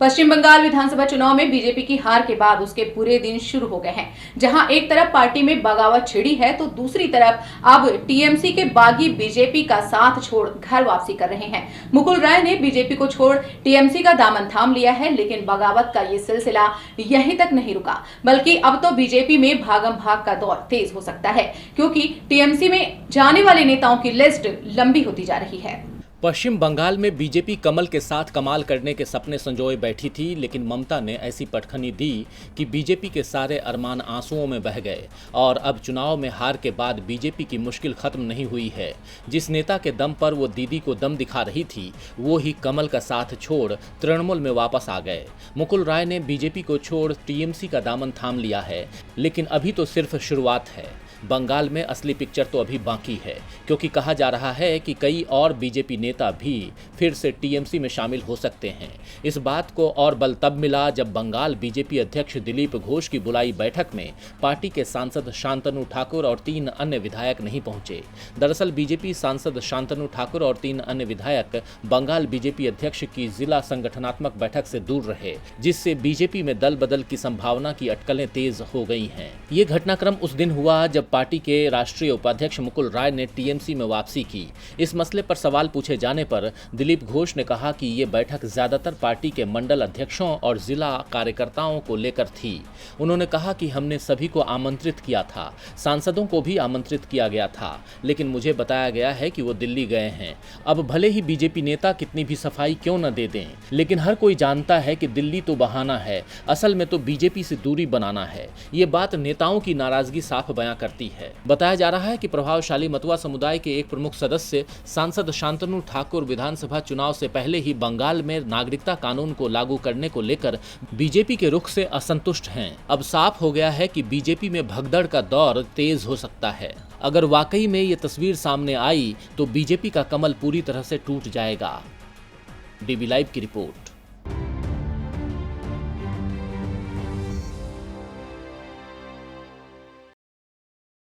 पश्चिम बंगाल विधानसभा चुनाव में बीजेपी की हार के बाद उसके बुरे दिन शुरू हो गए हैं। जहां एक तरफ पार्टी में बगावत छिड़ी है तो दूसरी तरफ अब टीएमसी के बागी बीजेपी का साथ छोड़ घर वापसी कर रहे हैं। मुकुल राय ने बीजेपी को छोड़ टीएमसी का दामन थाम लिया है, लेकिन बगावत का ये सिलसिला यहीं तक नहीं रुका, बल्कि अब तो बीजेपी में भागम भाग का दौर तेज हो सकता है, क्योंकि टीएमसी में जाने वाले नेताओं की लिस्ट लंबी होती जा रही है। पश्चिम बंगाल में बीजेपी कमल के साथ कमाल करने के सपने संजोए बैठी थी, लेकिन ममता ने ऐसी पटखनी दी कि बीजेपी के सारे अरमान आंसुओं में बह गए। और अब चुनाव में हार के बाद बीजेपी की मुश्किल खत्म नहीं हुई है। जिस नेता के दम पर वो दीदी को दम दिखा रही थी, वो ही कमल का साथ छोड़ तृणमूल में वापस आ गए। मुकुल राय ने बीजेपी को छोड़ टीएमसी का दामन थाम लिया है, लेकिन अभी तो सिर्फ शुरुआत है। बंगाल में असली पिक्चर तो अभी बाकी है, क्योंकि कहा जा रहा है कि कई और बीजेपी नेता भी फिर से टीएमसी में शामिल हो सकते हैं। इस बात को और बल तब मिला जब बंगाल बीजेपी अध्यक्ष दिलीप घोष की बुलाई बैठक में पार्टी के सांसद शांतनु ठाकुर और 3 अन्य विधायक नहीं पहुंचे। दरअसल बीजेपी सांसद शांतनु ठाकुर और 3 अन्य विधायक बंगाल बीजेपी अध्यक्ष की जिला संगठनात्मक बैठक से दूर रहे, जिससे बीजेपी में दल बदल की संभावना की अटकलें तेज हो गई हैं। ये घटनाक्रम उस दिन हुआ जब पार्टी के राष्ट्रीय उपाध्यक्ष मुकुल राय ने टीएमसी में वापसी की। इस मसले पर सवाल पूछे जाने पर दिलीप घोष ने कहा कि ये बैठक ज्यादातर पार्टी के मंडल अध्यक्षों और जिला कार्यकर्ताओं को लेकर थी। उन्होंने कहा कि हमने सभी को आमंत्रित किया था, सांसदों को भी आमंत्रित किया गया था, लेकिन मुझे बताया गया है कि वो दिल्ली गए हैं। अब भले ही बीजेपी नेता कितनी भी सफाई क्यों न दे दें, लेकिन हर कोई जानता है कि दिल्ली तो बहाना है, असल में तो बीजेपी से दूरी बनाना है। ये बात नेताओं की नाराजगी साफ बयां करती है। बताया जा रहा है कि प्रभावशाली मतुआ समुदाय के एक प्रमुख सदस्य सांसद शांतनु ठाकुर विधानसभा चुनाव से पहले ही बंगाल में नागरिकता कानून को लागू करने को लेकर बीजेपी के रुख से असंतुष्ट हैं। अब साफ हो गया है कि बीजेपी में भगदड़ का दौर तेज हो सकता है। अगर वाकई में ये तस्वीर सामने आई तो बीजेपी का कमल पूरी तरह से टूट जाएगा। डीबी लाइव की रिपोर्ट।